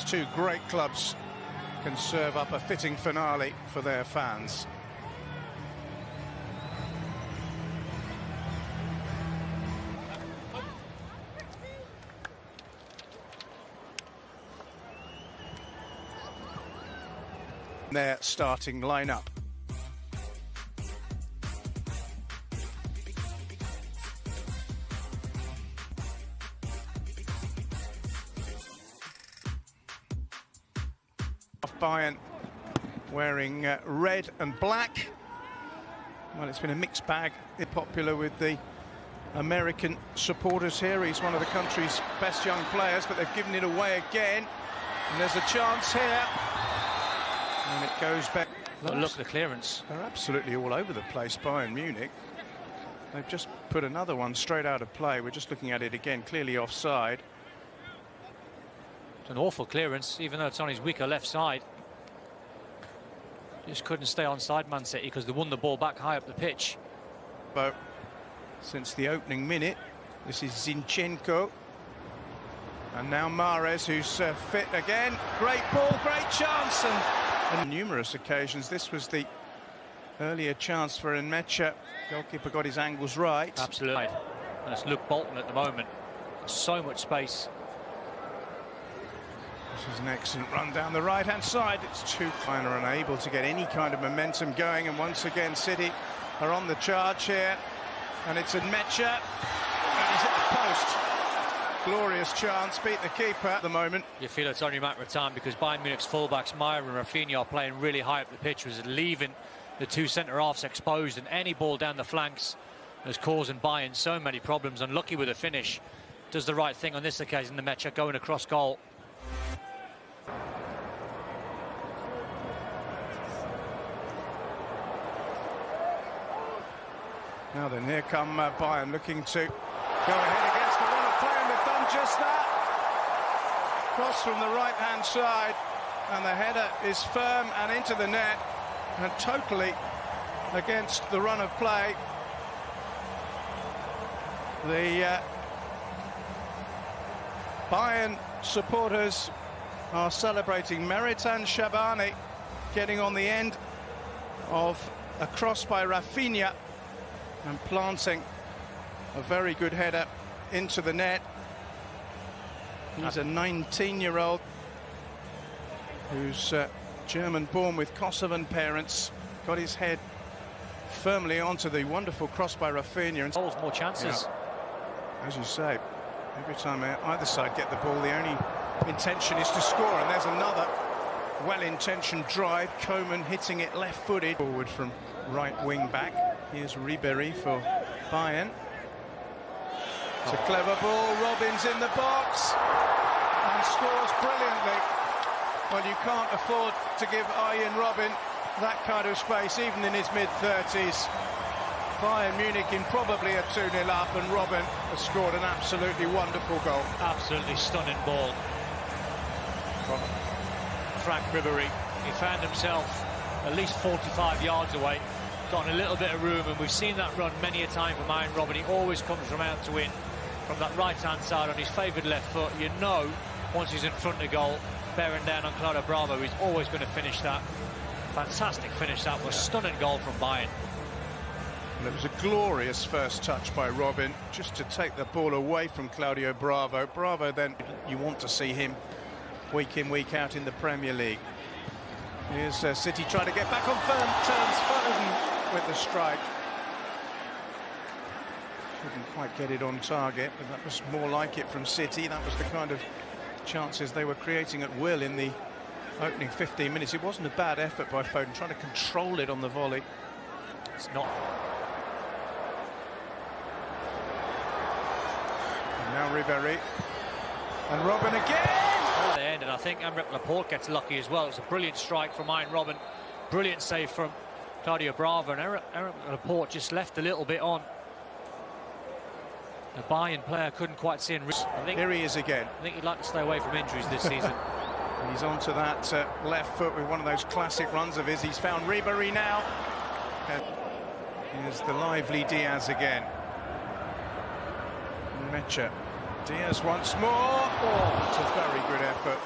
two great clubs can serve up a fitting finale for their fans. Their starting lineup. Bayern wearing red and black. Well, it's been a mixed bag. It's popular with the American supporters here. He's one of the country's best young players, but they've given it away again. And there's a chance here. And it goes back. Look at the clearance. They're absolutely all over the place, Bayern Munich. They've just put another one straight out of play. We're just looking at it again, clearly offside. It's an awful clearance, even though it's on his weaker left side. Just couldn't stay onside, Man City, because they won the ball back high up the pitch. But since the opening minute, this is Zinchenko. And now Mahrez, who's fit again. Great ball, great chance. And on numerous occasions, this was the earlier chance for Nmecha. Goalkeeper got his angles right. Absolutely. And it's Luke Bolton at the moment. So much space. This is an excellent run down the right-hand side. It's too kind, are unable to get any kind of momentum going. And once again, City are on the charge here. And it's Nmecha. And he's at the post. Glorious chance, beat the keeper at the moment. You feel it's only a matter of time because Bayern Munich's fullbacks, Meyer and Rafinha, are playing really high up the pitch, was leaving the two centre-halves exposed, and any ball down the flanks is causing Bayern so many problems. Unlucky with the finish. Does the right thing on this occasion, the Nmecha going across goal. Now then, here come Bayern looking to go ahead against the run of play, and they've done just that. Cross from the right-hand side, and the header is firm and into the net, and totally against the run of play. The Bayern supporters are celebrating Meritan Shabani getting on the end of a cross by Rafinha and planting a very good header into the net. He's a 19-year-old who's German-born with Kosovan parents. Got his head firmly onto the wonderful cross by Rafinha. And Holds more chances. Yeah. As you say, every time either side get the ball, the only intention is to score. And there's another well-intentioned drive. Coman hitting it left-footed. Forward from right wing back. Here's Ribéry for Bayern. It's a clever ball. Robin's in the box and scores brilliantly. Well, you can't afford to give Arjen Robben that kind of space, even in his mid-30s. Bayern Munich in probably a 2-0 up, and Robben has scored an absolutely wonderful goal. Absolutely stunning ball from Frank Ribéry. He found himself at least 45 yards away, got a little bit of room, and we've seen that run many a time from Arjen Robben. He always comes from out to win from that right-hand side on his favoured left foot. You know, once he's in front of goal, bearing down on Claudio Bravo, he's always going to finish that. Fantastic finish that was. Stunning goal from Bayern. And it was a glorious first touch by Robben, just to take the ball away from Claudio Bravo. Bravo, then, you want to see him week in, week out in the Premier League. Here's City trying to get back on firm terms. Foden with the strike. Couldn't quite get it on target, but that was more like it from City. That was the kind of chances they were creating at will in the opening 15 minutes. It wasn't a bad effort by Foden, trying to control it on the volley. It's not. And now Ribéry. And Robben again! The end, and I think Aymeric Laporte gets lucky as well. It's a brilliant strike from Arjen Robben. Brilliant save from Claudio Bravo, and Aymeric Laporte just left a little bit on. The Bayern player couldn't quite see him. Here he is again. I think he'd like to stay away from injuries this season. He's onto that left foot with one of those classic runs of his. He's found Ribéry now. And here's the lively Diaz again. Nmecha. Diaz once more. Oh, it's a very good effort.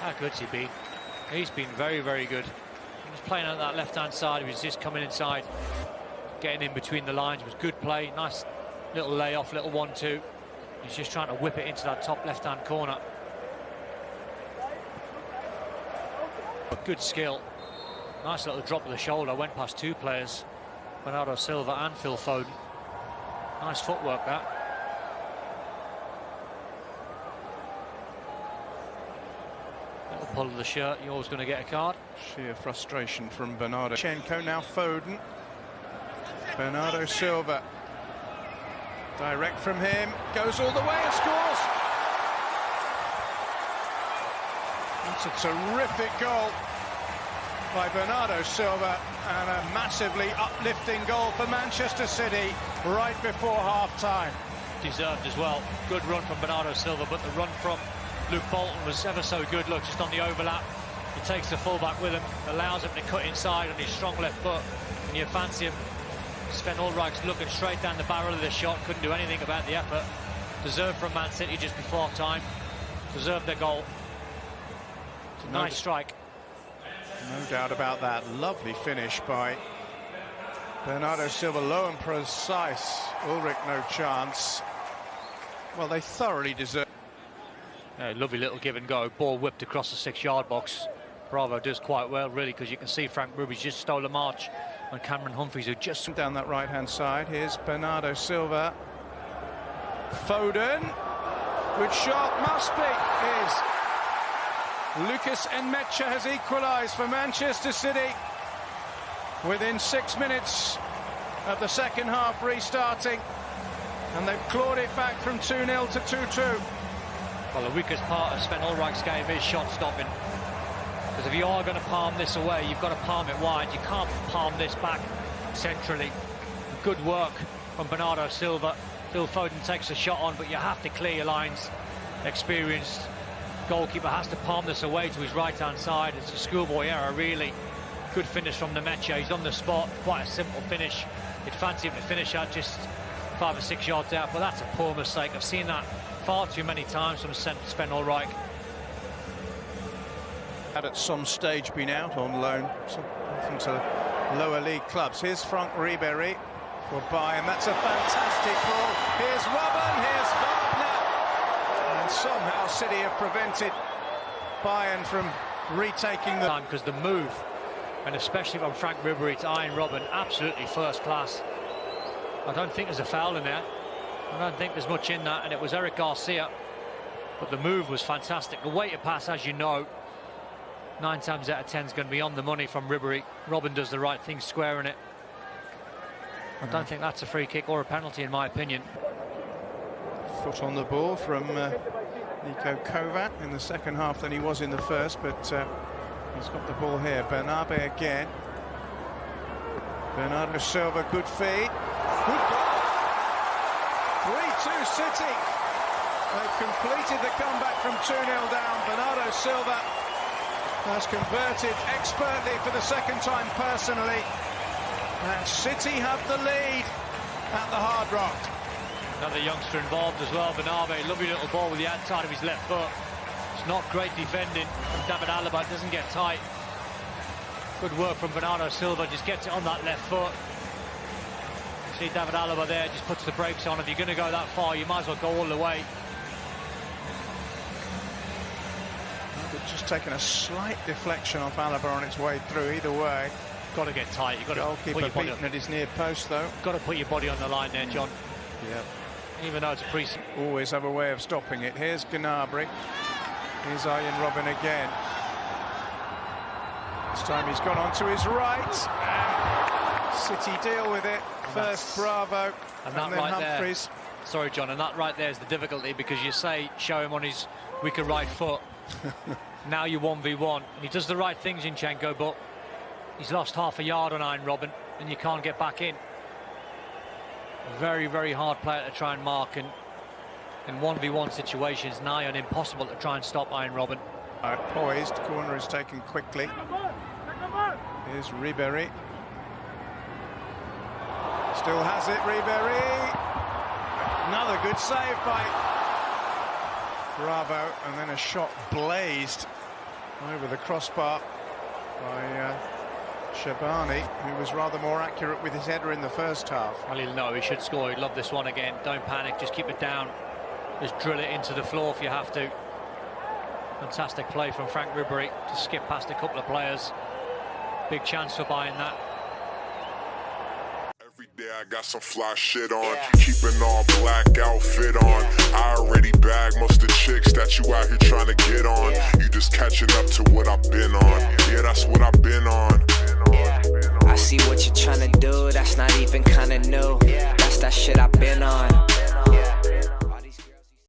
How good's he been? He's been very, very good. He was playing on that left-hand side. He was just coming inside, getting in between the lines. It was good play. Nice little layoff, little 1-2. He's just trying to whip it into that top left-hand corner. Good skill. Nice little drop of the shoulder. Went past two players, Bernardo Silva and Phil Foden. Nice footwork, that. Little pull of the shirt. You're always going to get a card. Sheer frustration from Bernardo. Chenko, now Foden. Bernardo Silva. Direct from him. Goes all the way and scores. That's a terrific goal by Bernardo Silva, and a massively uplifting goal for Manchester City right before half-time. Deserved as well. Good run from Bernardo Silva, but the run from Luke Bolton was ever so good. Look, just on the overlap, he takes the fullback with him, allows him to cut inside on his strong left foot, and you fancy him. Sven Ulreich's looking straight down the barrel of the shot, couldn't do anything about the effort. Deserved from Man City just before time. Deserved their goal. It's a nice strike. No doubt about that. Lovely finish by Bernardo Silva, low and precise. Ulrich, no chance. Well, they thoroughly deserve. Lovely little give and go. Ball whipped across the 6-yard box. Bravo does quite well, really, because you can see Frank Ruby's just stole a march on Cameron Humphreys, who just down that right-hand side. Here's Bernardo Silva. Foden. Good shot, must be. Is Lucas Nmecha has equalised for Manchester City within 6 minutes of the second half restarting, and they've clawed it back from 2-0 to 2-2. Well, the weakest part of Sven Ulreich's game is shot stopping. Because if you are going to palm this away, you've got to palm it wide. You can't palm this back centrally. Good work from Bernardo Silva. Phil Foden takes a shot on, but you have to clear your lines. Experienced goalkeeper has to palm this away to his right-hand side. It's a schoolboy error, really. Good finish from Nmecha. He's on the spot. Quite a simple finish. You'd fancy him to finish out just 5 or 6 yards out, but that's a poor mistake. I've seen that far too many times from Sven Ulreich. Had at some stage been out on loan, often to lower league clubs. Here's Frank Ribéry for Bayern. That's a fantastic ball. Here's Robben, here's Wagner. And somehow City have prevented Bayern from retaking the time, because the move, and especially from Frank Ribéry to Arjen Robben, absolutely first class. I don't think there's a foul in there. I don't think there's much in that, and it was Eric Garcia. But the move was fantastic. The way to pass, as you know, 9 times out of 10 is going to be on the money from Ribéry. Robben does the right thing, squaring it. I don't think that's a free kick or a penalty, in my opinion. Foot on the ball from Niko Kovac in the second half than he was in the first, but he's got the ball here. Bernabe again. Bernardo Silva, good feed. Good goal. 3-2 City. They've completed the comeback from 2-0 down. Bernardo Silva has converted expertly for the second time personally. And City have the lead at the Hard Rock. Another youngster involved as well, Bernabe. Lovely little ball with the outside of his left foot. It's not great defending from David Alaba. It doesn't get tight. Good work from Bernardo Silva. Just gets it on that left foot. You see David Alaba there, just puts the brakes on. If you're going to go that far, you might as well go all the way. It's just taken a slight deflection off Alaba on its way through. Either way, got to get tight. You've got to goalkeeper put your beaten at his near post, though. Got to put your body on the line there, John. Yep. Even though it's a pre. Always have a way of stopping it. Here's Gnabry. Here's Arjen Robben again. This time he's gone on to his right. And City deal with it. First Bravo, and then right Humphreys. There. Sorry, John, and that right there is the difficulty, because you say show him on his weaker right foot. Now you're 1v1, and he does the right thing, Zinchenko, but he's lost half a yard on Arjen Robben, and you can't get back in. Very, very hard player to try and mark, and in 1v1 situations, nigh on impossible to try and stop Arjen Robben. Poised, corner is taken quickly. Here's Ribéry. Still has it, Ribéry. Another good save by Bravo, and then a shot blazed over the crossbar by Shabani, who was rather more accurate with his header in the first half. Well, he'll know he should score. He'd love this one again. Don't panic, just keep it down. Just drill it into the floor if you have to. Fantastic play from Frank Ribery to skip past a couple of players. Big chance for buying that. Every day I got some fly shit on, keep an all black outfit on. I already bagged most of the chicks that you out here trying to get on. You just catching up to what I've been on. Yeah, that's what I've been on. I see what you're trying to do, that's not even kinda new. That's that shit I've been on.